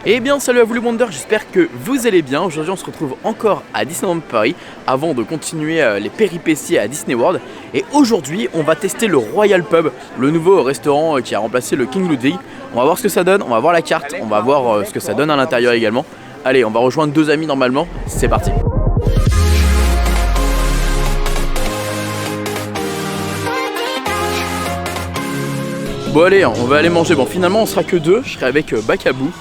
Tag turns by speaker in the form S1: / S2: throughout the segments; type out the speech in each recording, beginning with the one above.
S1: Eh bien salut à vous les Wonders, j'espère que vous allez bien. Aujourd'hui on se retrouve encore à Disneyland Paris avant de continuer les péripéties à Disney World. Et aujourd'hui on va tester le Royal Pub, le nouveau restaurant qui a remplacé le King Ludwig. On va voir ce que ça donne, on va voir la carte, on va voir ce que ça donne à l'intérieur également. Allez, on va rejoindre deux amis normalement, c'est parti. Bon allez, on va aller manger. Bon finalement on sera que deux, je serai avec Bakabou.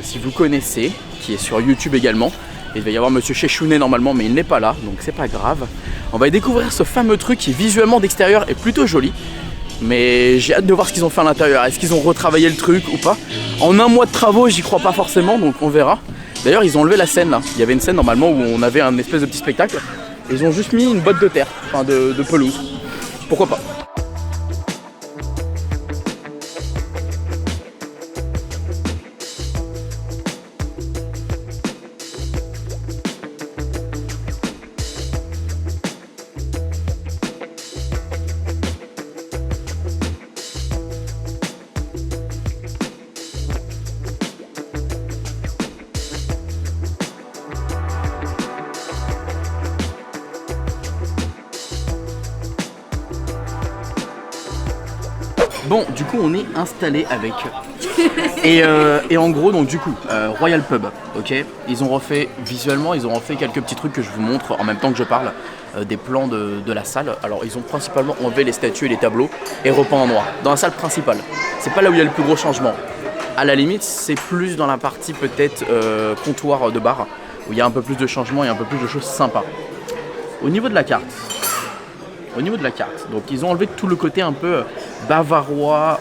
S1: Si vous connaissez, qui est sur YouTube également. Et il va y avoir Monsieur Chechounet normalement, mais il n'est pas là, donc c'est pas grave. On va découvrir ce fameux truc qui visuellement d'extérieur est plutôt joli. Mais j'ai hâte de voir ce qu'ils ont fait à l'intérieur. Est-ce qu'ils ont retravaillé le truc ou pas? En un mois de travaux, j'y crois pas forcément, donc on verra. D'ailleurs, ils ont enlevé la scène là. Il y avait une scène normalement où on avait un espèce de petit spectacle. Et ils ont juste mis une botte de terre, enfin de pelouse. Pourquoi pas? Bon, du coup, on est installé avec et en gros, donc du coup, Royal Pub, ok. Ils ont refait visuellement, ils ont refait quelques petits trucs que je vous montre en même temps que je parle, des plans de la salle. Alors, ils ont principalement enlevé les statues et les tableaux et repeint en noir. Dans la salle principale, c'est pas là où il y a le plus gros changement. À la limite, c'est plus dans la partie peut-être comptoir de bar où il y a un peu plus de changements et un peu plus de choses sympas. Au niveau de la carte. Donc ils ont enlevé tout le côté un peu bavarois,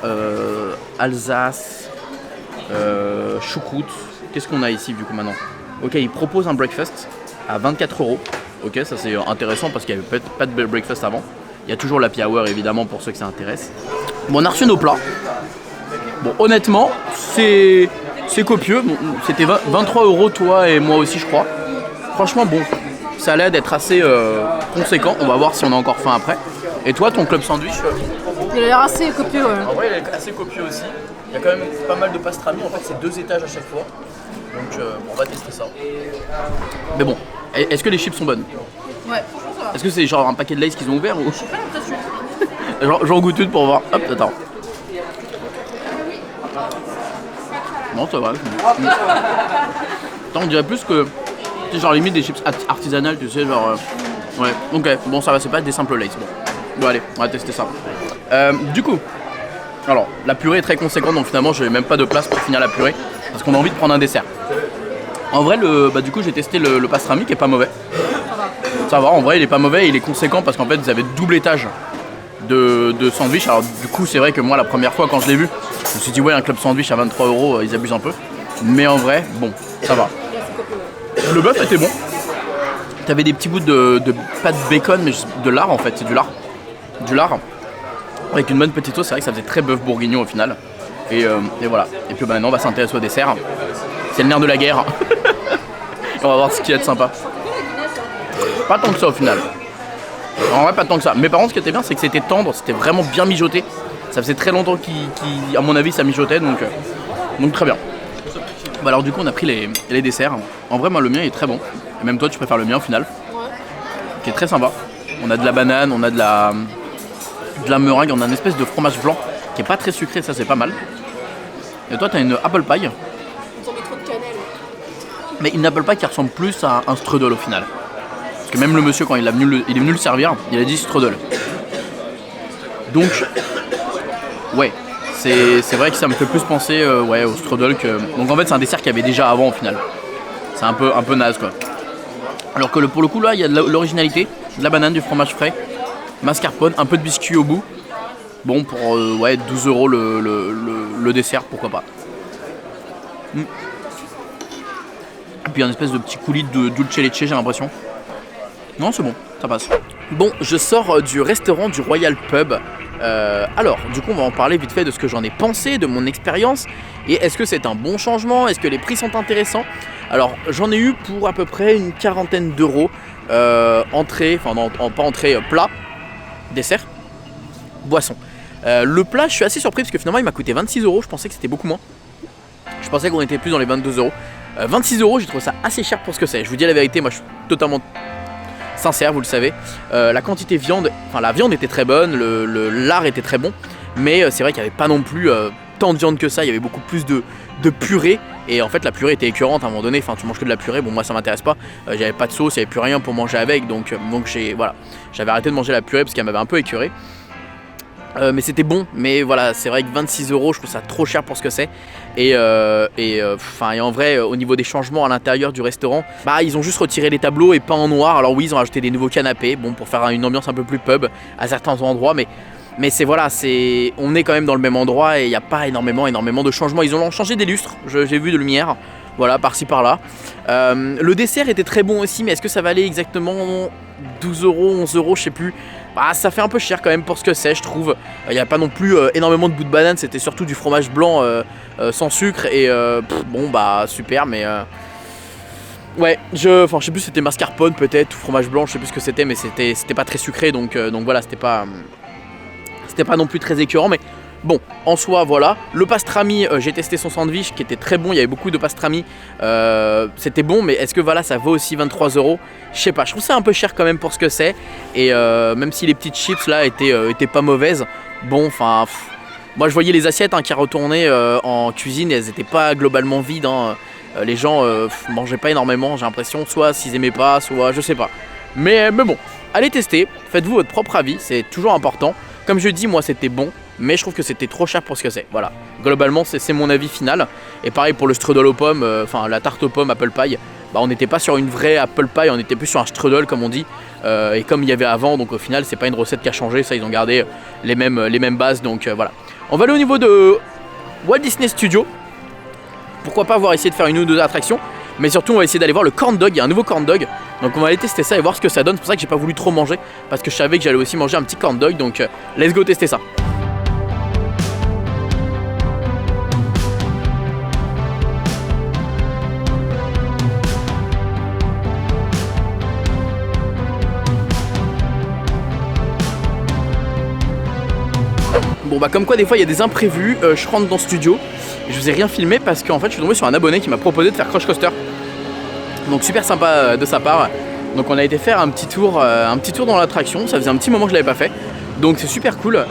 S1: Alsace, choucroute. Qu'est-ce qu'on a ici du coup maintenant? Ok, ils proposent un breakfast à 24 €. Ok, ça c'est intéressant parce qu'il n'y avait pas de breakfast avant. Il y a toujours l'happy hour évidemment pour ceux que ça intéresse. Bon, on a reçu nos plats. Bon, honnêtement, c'est copieux. Bon, c'était 23 € toi et moi aussi je crois. Franchement bon. Ça a l'air d'être assez conséquent, on va voir si on a encore faim après. Et toi, ton club sandwich
S2: Il a l'air assez copieux, ouais.
S1: En vrai, il est assez copieux aussi. Il y a quand même pas mal de pastrami, en fait c'est 2 étages à chaque fois. Donc on va tester ça. Mais bon, est-ce que les chips sont bonnes?
S2: Ouais.
S1: Est-ce que c'est genre un paquet de Lay's qu'ils ont ouvert ou...
S2: J'ai pas l'impression.
S1: J'en goûte une pour voir. Hop, attends. Non, ça va. Attends, on dirait plus que... C'est genre limite des chips artisanales, tu sais, genre... Ouais, ok, bon ça va, c'est pas des simples Lay's. Bon, allez, on va tester ça. Du coup, alors, la purée est très conséquente, donc finalement, j'ai même pas de place pour finir la purée, parce qu'on a envie de prendre un dessert. En vrai, du coup, j'ai testé le pastrami qui est pas mauvais. Ça va, en vrai, il est pas mauvais, il est conséquent, parce qu'en fait, vous avez double étage de sandwich. Alors, du coup, c'est vrai que moi, la première fois, quand je l'ai vu, je me suis dit, ouais, un club sandwich à 23 €, ils abusent un peu. Mais en vrai, bon, ça va. Le bœuf était bon. T'avais des petits bouts de pas de bacon mais de lard en fait, c'est du lard. Du lard. Avec une bonne petite sauce, c'est vrai que ça faisait très bœuf bourguignon au final. Et voilà. Et puis maintenant on va s'intéresser au dessert. C'est le nerf de la guerre. On va voir ce qu'il y a de sympa. Pas tant que ça au final. En vrai pas tant que ça. Mais par contre ce qui était bien c'est que c'était tendre, c'était vraiment bien mijoté. Ça faisait très longtemps à mon avis ça mijotait donc très bien. Bah alors du coup on a pris les desserts. En vrai moi le mien est très bon. Et même toi tu préfères le mien au final.
S2: Ouais.
S1: Qui est très sympa. On a de la banane, on a de la meringue, on a une espèce de fromage blanc qui est pas très sucré, ça c'est pas mal. Et toi t'as une apple pie.
S2: Ils ont mis trop de cannelle.
S1: Mais une apple pie qui ressemble plus à un strudel au final. Parce que même le monsieur quand il est venu le servir, il a dit strudel. Donc ouais. C'est vrai que ça me fait plus penser au strudel que... Donc en fait c'est un dessert qu'il y avait déjà avant au final. C'est un peu naze quoi. Alors que pour le coup là il y a de l'originalité, de la banane, du fromage frais, mascarpone, un peu de biscuit au bout. Bon pour 12 € le dessert, pourquoi pas. Et puis un espèce de petit coulis de dulce leche j'ai l'impression. Non c'est bon, ça passe. Bon, je sors du restaurant du Royal Pub. Alors, du coup, on va en parler vite fait de ce que j'en ai pensé, de mon expérience. Et est-ce que c'est un bon changement? Est-ce que les prix sont intéressants? Alors, j'en ai eu pour à peu près une quarantaine d'euros. Entrée, enfin pas entrée, plat, dessert, boisson. Le plat, je suis assez surpris parce que finalement il m'a coûté 26 €, je pensais que c'était beaucoup moins. Je pensais qu'on était plus dans les 22 euros. 26 euros, j'ai trouvé ça assez cher pour ce que c'est. Je vous dis la vérité, moi je suis totalement sincère, vous le savez. La quantité viande, enfin la viande était très bonne, lard était très bon, mais c'est vrai qu'il n'y avait pas non plus tant de viande que ça. Il y avait beaucoup plus de purée, et en fait la purée était écœurante à un moment donné. Enfin, tu manges que de la purée, bon moi ça m'intéresse pas. J'avais pas de sauce, il n'y avait plus rien pour manger avec, donc j'avais arrêté de manger la purée parce qu'elle m'avait un peu écœuré. Mais c'était bon, mais voilà, c'est vrai que 26 euros, je trouve ça trop cher pour ce que c'est. Et en vrai, au niveau des changements à l'intérieur du restaurant, bah ils ont juste retiré les tableaux et peint en noir. Alors oui, ils ont rajouté des nouveaux canapés, bon, pour faire une ambiance un peu plus pub à certains endroits, mais c'est voilà, on est quand même dans le même endroit et il n'y a pas énormément de changements. Ils ont changé des lustres, j'ai vu de lumière, voilà, par-ci par-là. Le dessert était très bon aussi, mais est-ce que ça valait exactement 12 euros, 11 euros, je sais plus. Bah, ça fait un peu cher quand même pour ce que c'est, je trouve. Il n'y a pas non plus énormément de bouts de banane, c'était surtout du fromage blanc sans sucre et bon bah super, mais ouais, je sais plus si c'était mascarpone peut-être ou fromage blanc, je sais plus ce que c'était, mais c'était pas très sucré, donc voilà, c'était pas non plus très écœurant, mais bon, en soi, voilà. Le pastrami, j'ai testé son sandwich qui était très bon. Il y avait beaucoup de pastrami. C'était bon, mais est-ce que voilà, ça vaut aussi 23 euros? Je sais pas. Je trouve ça un peu cher quand même pour ce que c'est. Et même si les petites chips là étaient pas mauvaises, bon, enfin, moi je voyais les assiettes qui retournaient en cuisine et elles étaient pas globalement vides. Les gens mangeaient pas énormément, j'ai l'impression. Soit s'ils aimaient pas, soit je sais pas. Mais bon, allez tester. Faites-vous votre propre avis. C'est toujours important. Comme je dis, moi c'était bon. Mais je trouve que c'était trop cher pour ce que c'est. Voilà, globalement c'est mon avis final. Et pareil pour le strudel aux pommes, la tarte aux pommes apple pie. Bah, on n'était pas sur une vraie apple pie, on était plus sur un strudel comme on dit. Et comme il y avait avant, donc au final c'est pas une recette qui a changé. Ça, ils ont gardé les mêmes bases. Donc voilà. On va aller au niveau de Walt Disney Studios. Pourquoi pas essayer de faire une ou deux attractions. Mais surtout on va essayer d'aller voir le corn dog. Il y a un nouveau corn dog. Donc on va aller tester ça et voir ce que ça donne. C'est pour ça que j'ai pas voulu trop manger, parce que je savais que j'allais aussi manger un petit corn dog. Donc let's go tester ça. Bon bah comme quoi des fois il y a des imprévus, je rentre dans le studio et je vous ai rien filmé parce qu'en fait je suis tombé sur un abonné qui m'a proposé de faire Crush Coaster. Donc super sympa de sa part. Donc on a été faire un petit tour dans l'attraction, ça faisait un petit moment que je l'avais pas fait. Donc c'est super cool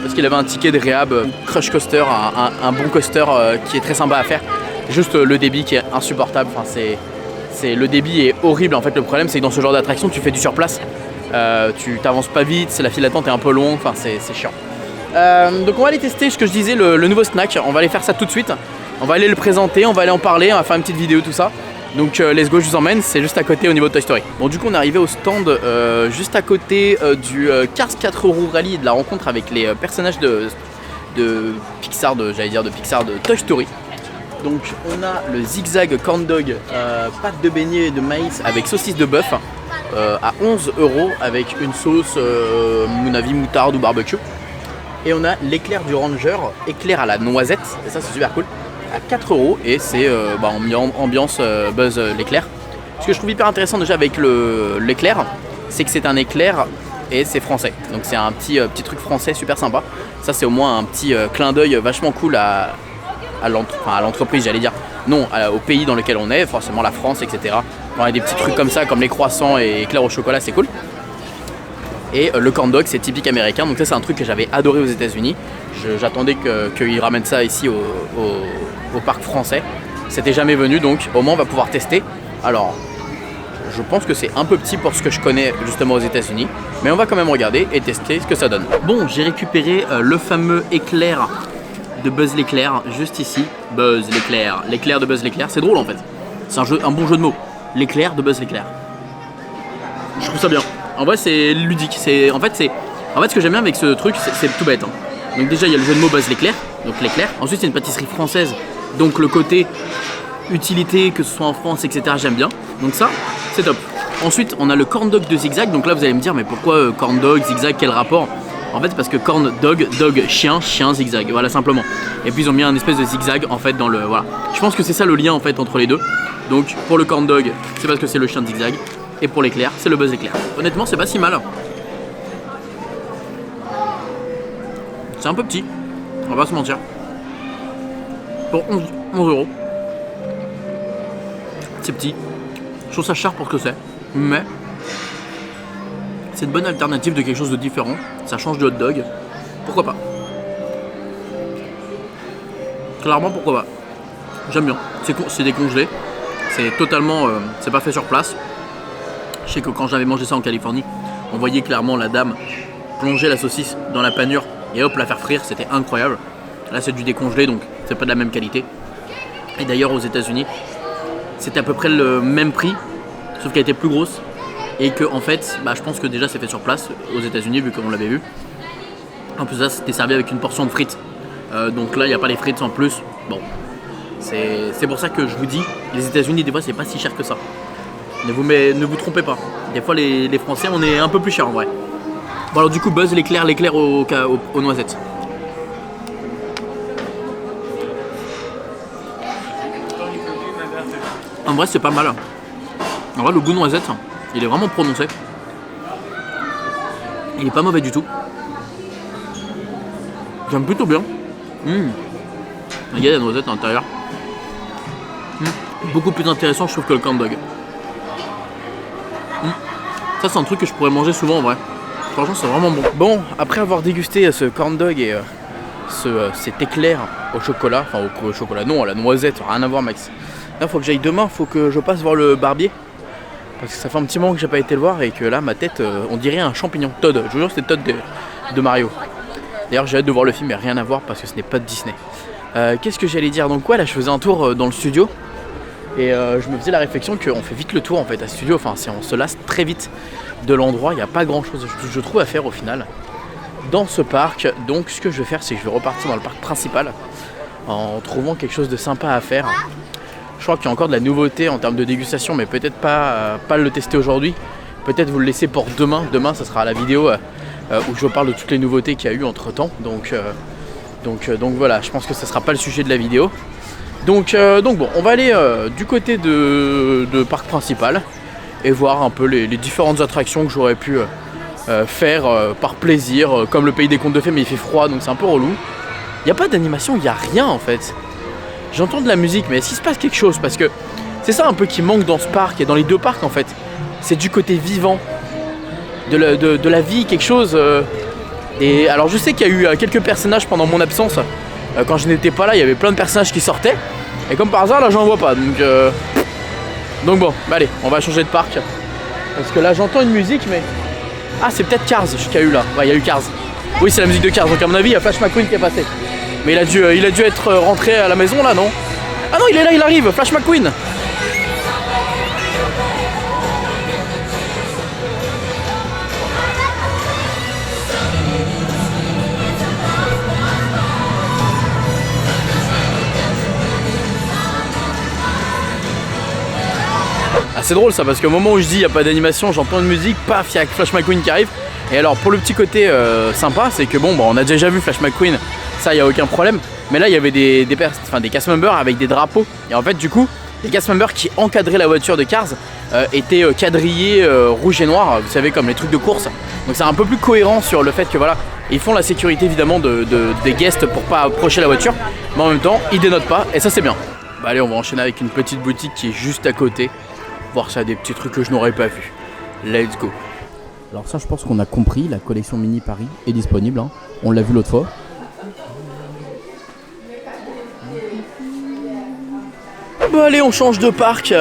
S1: parce qu'il avait un ticket de réhab Crush Coaster, un bon coaster qui est très sympa à faire. Juste le débit qui est insupportable, enfin le débit est horrible en fait. Le problème c'est que dans ce genre d'attraction tu fais du surplace, tu t'avances pas vite, la file d'attente est un peu longue, enfin c'est chiant. Donc on va aller tester ce que je disais, le nouveau snack. On va aller faire ça tout de suite. On va aller le présenter, on va aller en parler, on va faire une petite vidéo, tout ça. Donc let's go, je vous emmène, c'est juste à côté au niveau de Toy Story. Bon du coup on est arrivé au stand juste à côté du Cars 4 Euro Rally et de la rencontre avec les personnages de Pixar, de Pixar, de Toy Story. Donc on a le zigzag corn dog, pâte de beignet de maïs avec saucisse de bœuf à 11 euros avec une sauce, à mon avis moutarde ou barbecue. Et on a l'éclair du Ranger, éclair à la noisette, et ça c'est super cool, à 4 euros, et c'est ambiance Buzz l'éclair. Ce que je trouve hyper intéressant déjà avec l'éclair, c'est que c'est un éclair et c'est français. Donc c'est un petit truc français super sympa. Ça c'est au moins un petit clin d'œil vachement cool à l'entreprise, j'allais dire. Non, au pays dans lequel on est, forcément la France, etc. On a des petits trucs comme ça, comme les croissants et éclairs au chocolat, c'est cool. Et le corn dog c'est typique américain, donc ça c'est un truc que j'avais adoré aux États-Unis. J'attendais qu'ils ramènent ça ici au parc français. C'était jamais venu, donc au moins on va pouvoir tester. Alors je pense que c'est un peu petit pour ce que je connais justement aux États-Unis, mais on va quand même regarder et tester ce que ça donne. Bon, j'ai récupéré le fameux éclair de Buzz l'éclair juste ici. Buzz l'éclair, l'éclair de Buzz l'éclair, c'est drôle en fait. C'est un bon jeu de mots. L'éclair de Buzz l'éclair. Je trouve ça bien. En vrai c'est ludique, en fait ce que j'aime bien avec ce truc c'est tout bête. Donc déjà il y a le jeu de mots Buzz l'éclair, donc l'éclair. Ensuite c'est une pâtisserie française, donc le côté utilité que ce soit en France etc j'aime bien. Donc ça c'est top. Ensuite on a le corn dog de zigzag, donc là vous allez me dire mais pourquoi corn dog, zigzag, quel rapport? En fait parce que corn dog, dog chien, chien zigzag, voilà simplement. Et puis ils ont mis un espèce de zigzag en fait dans le, voilà. Je pense que c'est ça le lien en fait entre les deux. Donc pour le corn dog c'est parce que c'est le chien de zigzag. Et pour l'éclair, c'est le Buzz éclair. Honnêtement, c'est pas si mal. C'est un peu petit, on va pas se mentir. Pour 11 €. C'est petit. Je trouve ça cher pour ce que c'est. Mais c'est une bonne alternative de quelque chose de différent. Ça change de hot dog. Pourquoi pas? Clairement, pourquoi pas? J'aime bien. C'est décongelé. C'est totalement... c'est pas fait sur place. Je sais que quand j'avais mangé ça en Californie, on voyait clairement la dame plonger la saucisse dans la panure et hop, la faire frire. C'était incroyable. Là, c'est du décongelé, donc c'est pas de la même qualité. Et d'ailleurs, aux États-Unis, c'était à peu près le même prix, sauf qu'elle était plus grosse. Et que, en fait, bah, je pense que déjà c'est fait sur place aux États-Unis, vu qu'on l'avait vu. En plus, là, c'était servi avec une portion de frites. Donc là, il n'y a pas les frites en plus. Bon, c'est pour ça que je vous dis, les États-Unis, des fois, c'est pas si cher que ça. Ne vous trompez pas. Des fois, les Français, on est un peu plus cher en vrai. Bon, alors du coup, Buzz l'éclair aux noisettes. En vrai, c'est pas mal. En vrai, le goût noisette, il est vraiment prononcé. Il est pas mauvais du tout. J'aime plutôt bien. Il y a la noisette à l'intérieur. Beaucoup plus intéressant, je trouve, que le corn dog. Ça, c'est un truc que je pourrais manger souvent en vrai. Franchement, c'est vraiment bon. Bon, après avoir dégusté ce corn dog et cet éclair au chocolat, enfin au chocolat, non, à la noisette, rien à voir, Max. Là, faut que j'aille demain, faut que je passe voir le barbier. Parce que ça fait un petit moment que j'ai pas été le voir et que là, ma tête, on dirait un champignon. Todd, je vous jure, c'est Todd de Mario. D'ailleurs, j'ai hâte de voir le film, mais rien à voir parce que ce n'est pas de Disney. Qu'est-ce que j'allais dire? Donc, ouais, là, je faisais un tour dans le studio. Et je me faisais la réflexion qu'on fait vite le tour en fait à ce studio. Enfin, on se lasse très vite de l'endroit. Il n'y a pas grand chose, je trouve, à faire au final dans ce parc. Donc, ce que je vais faire, c'est que je vais repartir dans le parc principal en trouvant quelque chose de sympa à faire. Je crois qu'il y a encore de la nouveauté en termes de dégustation, mais peut-être pas le tester aujourd'hui. Peut-être vous le laisser pour demain. Demain, ça sera la vidéo où je vous parle de toutes les nouveautés qu'il y a eu entre temps. Donc voilà, je pense que ce sera pas le sujet de la vidéo. Donc bon, on va aller du côté de parc principal et voir un peu les différentes attractions que j'aurais pu faire par plaisir, comme le pays des contes de fées, mais il fait froid donc c'est un peu relou. Il n'y a pas d'animation, il n'y a rien en fait. J'entends de la musique, mais est-ce qu'il se passe quelque chose? Parce que c'est ça un peu qui manque dans ce parc et dans les deux parcs en fait. C'est du côté vivant, de la vie, quelque chose. Et alors je sais qu'il y a eu quelques personnages pendant mon absence. Quand je n'étais pas là, il y avait plein de personnages qui sortaient. Et comme par hasard, là, j'en vois pas. Donc bon, bah allez, on va changer de parc. Parce que là, j'entends une musique, mais... Ah, c'est peut-être Cars qu'il y a eu là. Ouais, il y a eu Cars. Oui, c'est la musique de Cars. Donc à mon avis, il y a Flash McQueen qui est passé. Mais il a dû être rentré à la maison, là, non? Ah non, il est là, il arrive. Flash McQueen. Ah, c'est drôle ça parce qu'au moment où je dis il n'y a pas d'animation, j'entends une musique, paf, il y a Flash McQueen qui arrive. Et alors pour le petit côté sympa, c'est que bon, on a déjà vu Flash McQueen, ça il n'y a aucun problème. Mais là il y avait des cast members avec des drapeaux. Et en fait du coup, les cast members qui encadraient la voiture de Cars étaient quadrillés rouge et noir, vous savez comme les trucs de course. Donc c'est un peu plus cohérent sur le fait que voilà, ils font la sécurité évidemment des guests pour pas approcher la voiture. Mais en même temps, ils dénotent pas et ça c'est bien. Bah allez, on va enchaîner avec une petite boutique qui est juste à côté. Voir ça, des petits trucs que je n'aurais pas vu. Let's go. Alors ça, je pense qu'on a compris, la collection Mini Paris est disponible, hein. On l'a vu l'autre fois. Bon allez, on change de parc.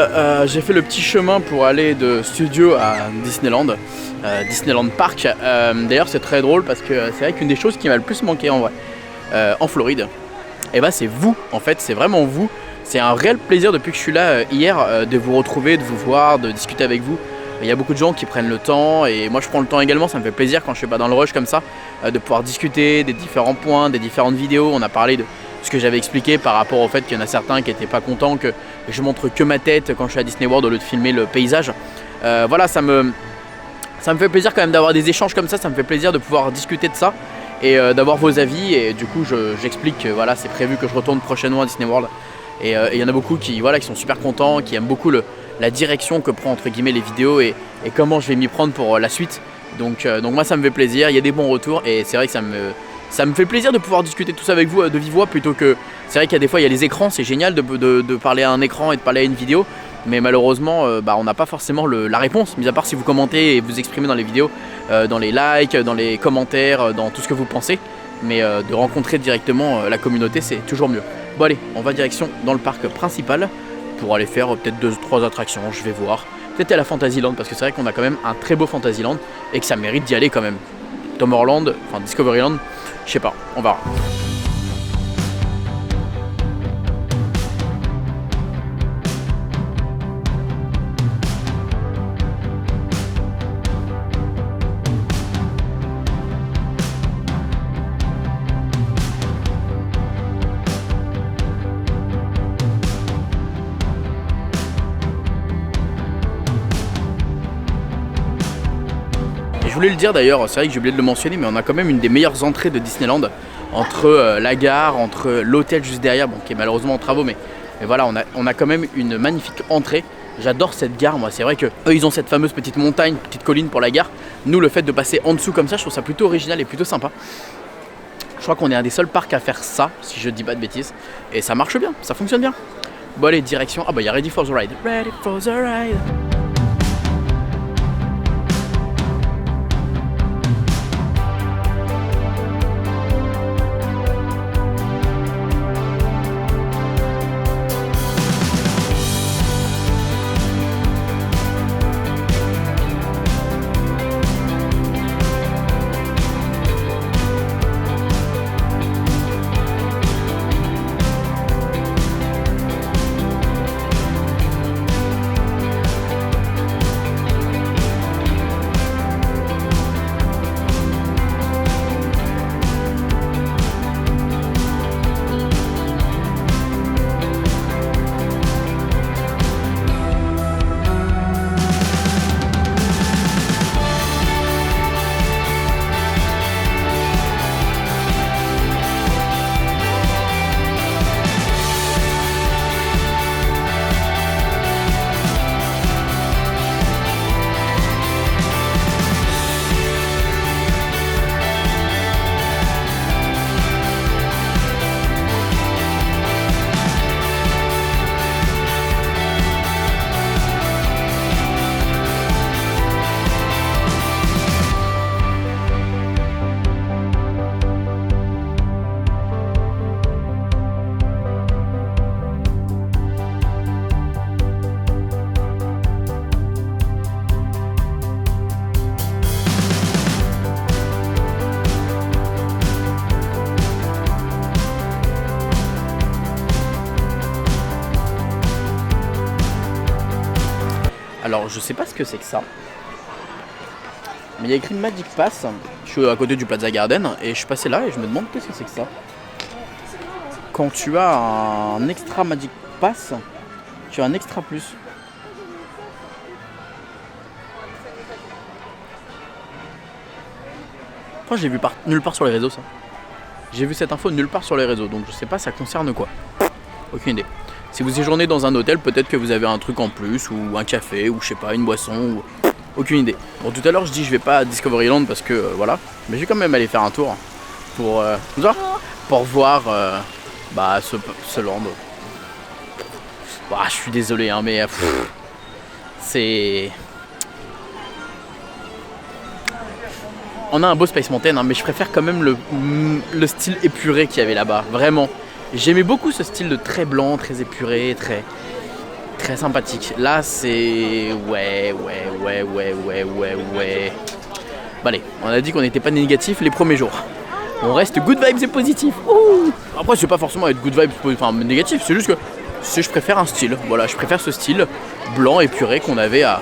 S1: J'ai fait le petit chemin pour aller de studio à Disneyland. Disneyland Park. D'ailleurs, c'est très drôle parce que c'est vrai qu'une des choses qui m'a le plus manqué en vrai, en Floride, et bah c'est vous, en fait, c'est vraiment vous. C'est un réel plaisir depuis que je suis là hier de vous retrouver, de vous voir, de discuter avec vous. Il y a beaucoup de gens qui prennent le temps et moi je prends le temps également, ça me fait plaisir quand je suis pas dans le rush comme ça, de pouvoir discuter des différents points, des différentes vidéos. On a parlé de ce que j'avais expliqué par rapport au fait qu'il y en a certains qui n'étaient pas contents que je montre que ma tête quand je suis à Disney World au lieu de filmer le paysage. Voilà, ça me fait plaisir quand même d'avoir des échanges comme ça me fait plaisir de pouvoir discuter de ça et d'avoir vos avis. Et du coup j'explique que voilà, c'est prévu que je retourne prochainement à Disney World. Et il y en a beaucoup qui sont super contents, qui aiment beaucoup la direction que prend entre guillemets les vidéos et comment je vais m'y prendre pour la suite. Donc moi ça me fait plaisir, il y a des bons retours et c'est vrai que ça me fait plaisir de pouvoir discuter tout ça avec vous de vive voix plutôt que... C'est vrai qu'il y a des fois il y a les écrans, c'est génial de parler à un écran et de parler à une vidéo. Mais malheureusement, on n'a pas forcément la réponse, mis à part si vous commentez et vous exprimez dans les vidéos, dans les likes, dans les commentaires, dans tout ce que vous pensez. Mais de rencontrer directement la communauté, c'est toujours mieux. Bon allez, on va direction dans le parc principal pour aller faire peut-être 2-3 attractions, je vais voir. Peut-être à la Fantasyland, parce que c'est vrai qu'on a quand même un très beau Fantasyland et que ça mérite d'y aller quand même. Tomorrowland, enfin Discoveryland, je sais pas, on verra. Je voulais le dire d'ailleurs, c'est vrai que j'ai oublié de le mentionner, mais on a quand même une des meilleures entrées de Disneyland entre la gare, entre l'hôtel juste derrière, bon, qui est malheureusement en travaux, mais voilà, on a quand même une magnifique entrée. J'adore cette gare, moi, c'est vrai que eux ils ont cette fameuse petite montagne, petite colline pour la gare. Nous, le fait de passer en dessous comme ça, je trouve ça plutôt original et plutôt sympa. Je crois qu'on est un des seuls parcs à faire ça, si je dis pas de bêtises, et ça marche bien, ça fonctionne bien. Bon allez, direction, ah bah il y a Ready for the Ride. Ready for the Ride. Alors je sais pas ce que c'est que ça, mais il y a écrit Magic Pass. Je suis à côté du Plaza Garden et je suis passé là et je me demande qu'est-ce que c'est que ça. Quand tu as un extra Magic Pass, tu as un extra plus. Moi j'ai vu nulle part sur les réseaux ça. J'ai vu cette info nulle part sur les réseaux, donc je sais pas ça concerne quoi. Aucune idée. Si vous séjournez dans un hôtel, peut-être que vous avez un truc en plus, ou un café, ou je sais pas, une boisson, ou... Aucune idée. Bon, tout à l'heure je dis je vais pas à Discoveryland parce que voilà, mais je vais quand même aller faire un tour pour voir ce land. Bah, je suis désolé hein, mais c'est... On a un beau Space Mountain, hein, mais je préfère quand même le style épuré qu'il y avait là-bas, vraiment. J'aimais beaucoup ce style de très blanc, très épuré, très sympathique. Là, c'est... Ouais. Bon allez, on a dit qu'on n'était pas négatif les premiers jours. On reste good vibes et positif. Ouh. Après, c'est pas forcément être good vibes, enfin négatif, c'est juste que je préfère un style. Voilà, je préfère ce style blanc épuré qu'on avait à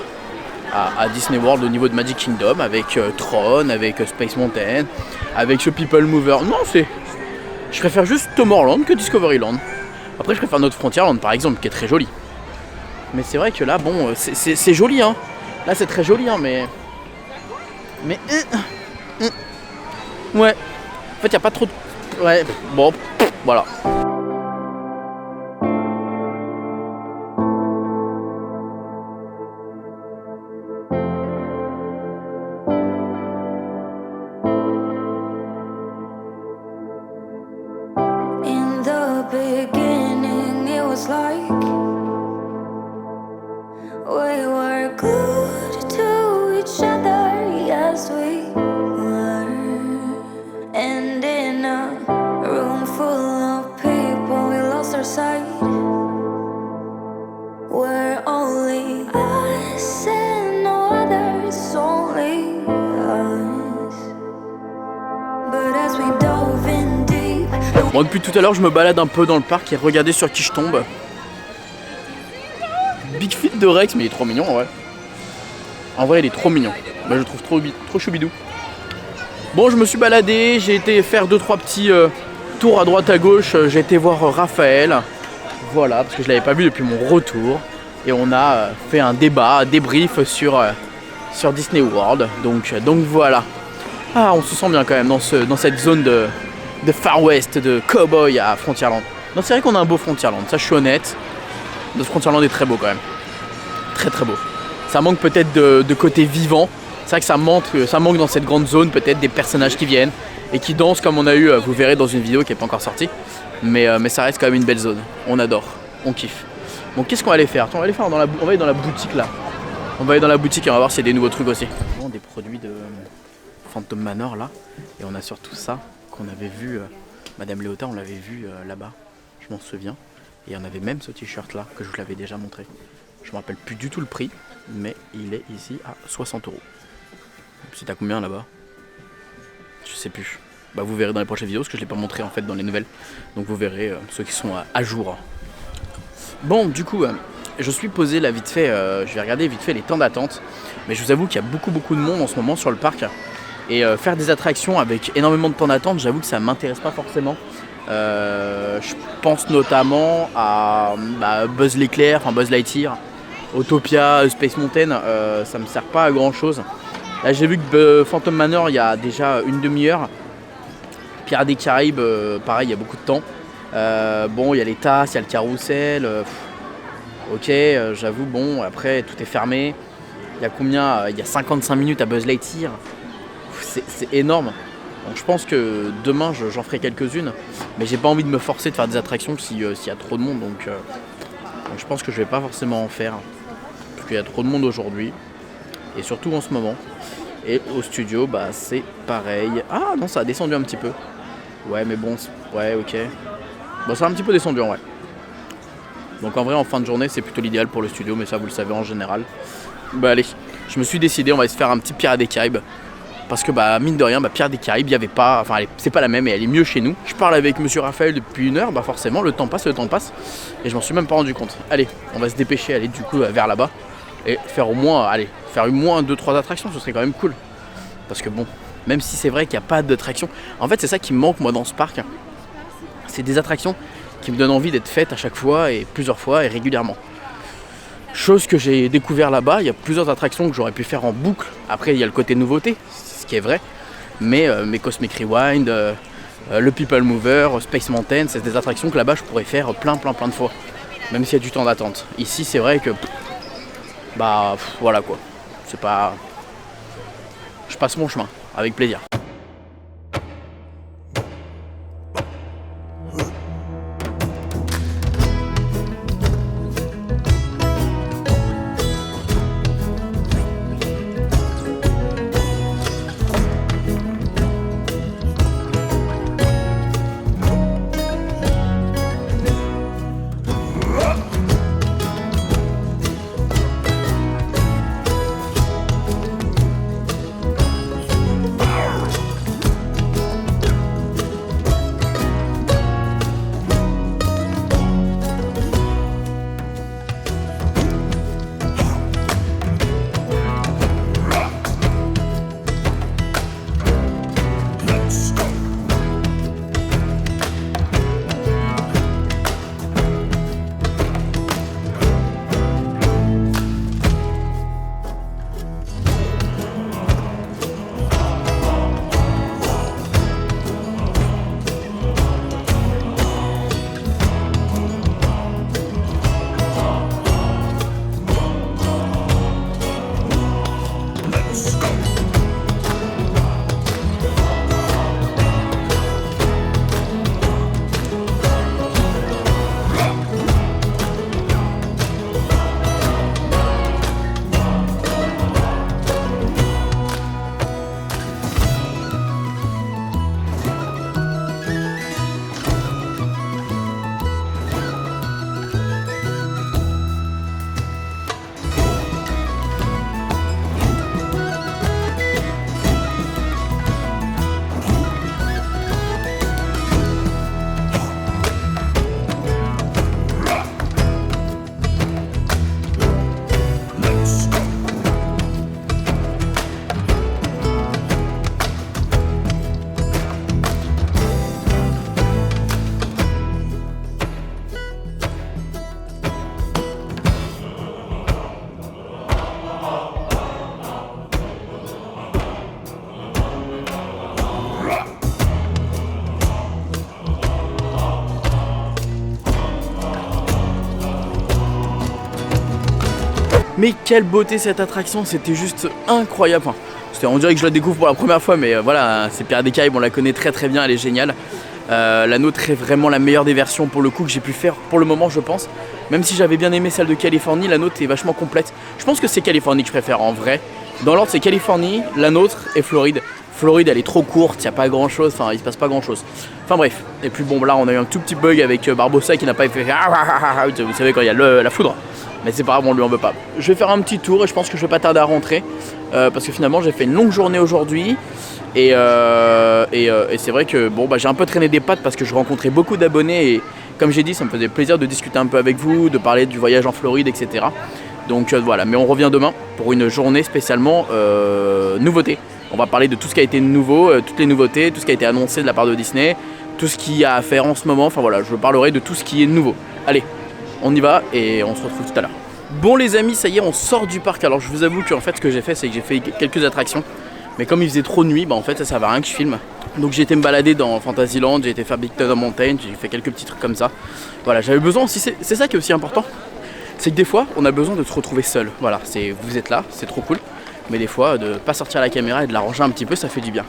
S1: Disney World au niveau de Magic Kingdom, avec Tron, avec Space Mountain, avec ce People Mover. Non, je préfère juste Tomorrowland que Discoveryland. Après, je préfère notre Frontierland par exemple, qui est très joli. Mais c'est vrai que là, bon, c'est joli, hein. Là, c'est très joli, hein, mais... Ouais. En fait, il n'y a pas trop de... Ouais, bon, voilà.
S3: We were good to each other, yes we were. And in a room full of people, we lost our sight. We're only us and no others, only us. But as we dove in deep.
S1: Bon, depuis tout à l'heure, je me balade un peu dans le parc et regardez sur qui je tombe. Big Fit de Rex, mais il est trop mignon en vrai. En vrai, il est trop mignon. Bah, je le trouve trop choubidou. Bon, je me suis baladé, j'ai été faire 2-3 petits tours à droite à gauche. J'ai été voir Raphaël. Voilà, parce que je l'avais pas vu depuis mon retour. Et on a fait un débrief sur Disney World. Donc voilà. Ah, on se sent bien quand même dans cette zone de Far West, de cowboy à Frontierland. Non, c'est vrai qu'on a un beau Frontierland, ça je suis honnête. Notre Frontierland est très beau quand même. Très très beau. Ça manque peut-être de côté vivant. C'est vrai que ça manque dans cette grande zone peut-être des personnages qui viennent et qui dansent comme on a eu, vous verrez dans une vidéo qui n'est pas encore sortie. Mais ça reste quand même une belle zone. On adore, on kiffe. Bon, qu'est-ce qu'on va aller faire? Attends, on va aller dans la boutique là. On va aller dans la boutique et on va voir s'il y a des nouveaux trucs aussi. Des produits de Phantom Manor là. Et on a surtout ça qu'on avait vu, Madame Léota, on l'avait vu là-bas. Je m'en souviens. Et on avait même ce t-shirt là que je vous l'avais déjà montré. Je me rappelle plus du tout le prix, mais il est ici à 60 €. C'est à combien là-bas? Je sais plus. Bah vous verrez dans les prochaines vidéos parce que je l'ai pas montré en fait dans les nouvelles. Donc vous verrez ceux qui sont à jour. Bon, du coup, je suis posé là vite fait. Je vais regarder vite fait les temps d'attente. Mais je vous avoue qu'il y a beaucoup de monde en ce moment sur le parc. Et faire des attractions avec énormément de temps d'attente, j'avoue que ça m'intéresse pas forcément. Je pense notamment à Buzz l'éclair, enfin Buzz Lightyear, Autopia, Space Mountain, ça me sert pas à grand chose. Là j'ai vu que Phantom Manor il y a déjà une demi-heure. Pirates des Caraïbes, pareil, il y a beaucoup de temps. Bon, il y a les tasses, il y a le carrousel. Ok, j'avoue, bon, après tout est fermé. Il y a combien? Il y a 55 minutes à Buzz Lightyear. C'est énorme. Donc je pense que demain j'en ferai quelques-unes. Mais j'ai pas envie de me forcer de faire des attractions s'il y a trop de monde. Donc je pense que je vais pas forcément en faire. Parce qu'il y a trop de monde aujourd'hui. Et surtout en ce moment. Et au studio, bah c'est pareil. Ah non, ça a descendu un petit peu. Ouais, mais bon, ouais, ok. Bon, ça a un petit peu descendu en vrai. Donc en vrai, en fin de journée, c'est plutôt l'idéal pour le studio, mais ça, vous le savez en général. Bah allez, je me suis décidé, on va se faire un petit Pirates des Caraïbes. Parce que bah mine de rien, Pirates des Caraïbes, il y avait pas, enfin c'est pas la même et elle est mieux chez nous. Je parle avec Monsieur Raphaël depuis 1 heure, bah forcément le temps passe et je m'en suis même pas rendu compte. Allez, on va se dépêcher, aller du coup vers là-bas et faire au moins 2-3 attractions, ce serait quand même cool. Parce que bon, même si c'est vrai qu'il n'y a pas d'attractions, en fait c'est ça qui me manque moi dans ce parc. C'est des attractions qui me donnent envie d'être faites à chaque fois et plusieurs fois et régulièrement. Chose que j'ai découvert là-bas, il y a plusieurs attractions que j'aurais pu faire en boucle. Après il y a le côté nouveauté, ce qui est vrai. Mais Cosmic Rewind, le People Mover, Space Mountain, c'est des attractions que là-bas je pourrais faire plein de fois. Même s'il y a du temps d'attente. Ici c'est vrai que voilà quoi. C'est pas. Je passe mon chemin, avec plaisir. Mais quelle beauté cette attraction, c'était juste incroyable. Enfin, on dirait que je la découvre pour la première fois, mais voilà, c'est Pirates des Caraïbes, on la connaît très très bien, elle est géniale. La nôtre est vraiment la meilleure des versions pour le coup que j'ai pu faire pour le moment, je pense. Même si j'avais bien aimé celle de Californie, la nôtre est vachement complète. Je pense que c'est Californie que je préfère en vrai. Dans l'ordre, c'est Californie, la nôtre et Floride. Floride, elle est trop courte, il n'y a pas grand chose, enfin il se passe pas grand chose. Enfin bref, et puis bon là on a eu un tout petit bug avec Barbossa qui n'a pas fait vous savez quand il y a la foudre. Mais c'est pas grave, on lui en veut pas. Je vais faire un petit tour et je pense que je vais pas tarder à rentrer parce que finalement j'ai fait une longue journée aujourd'hui et c'est vrai que bon bah j'ai un peu traîné des pattes parce que je rencontrais beaucoup d'abonnés et comme j'ai dit ça me faisait plaisir de discuter un peu avec vous, de parler du voyage en Floride, etc. Donc voilà, mais on revient demain pour une journée spécialement nouveauté. On va parler de tout ce qui a été nouveau, toutes les nouveautés, tout ce qui a été annoncé de la part de Disney, tout ce qu'il y a à faire en ce moment. Enfin voilà, je parlerai de tout ce qui est nouveau. Allez, on y va et on se retrouve tout à l'heure. Bon les amis, ça y est, on sort du parc. Alors je vous avoue qu'en fait ce que j'ai fait, c'est que j'ai fait quelques attractions. Mais comme il faisait trop de nuit, bah en fait ça sert à rien que je filme. Donc j'ai été me balader dans Fantasyland, j'ai été faire Big Thunder Mountain, j'ai fait quelques petits trucs comme ça. Voilà, j'avais besoin aussi, c'est ça qui est aussi important. C'est que des fois, on a besoin de se retrouver seul. Voilà, vous êtes là, c'est trop cool. Mais des fois, de pas sortir la caméra et de la ranger un petit peu, ça fait du bien.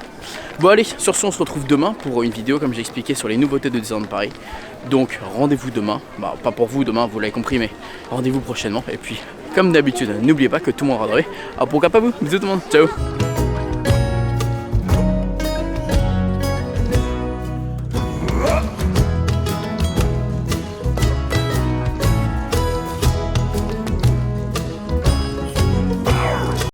S1: Bon allez, sur ce, on se retrouve demain pour une vidéo, comme j'ai expliqué, sur les nouveautés de Disneyland Paris. Donc rendez-vous demain, bah pas pour vous demain, vous l'avez compris, mais rendez-vous prochainement. Et puis, comme d'habitude, n'oubliez pas que tout le monde adorait. Alors pourquoi pas vous? Bisous tout le monde, ciao.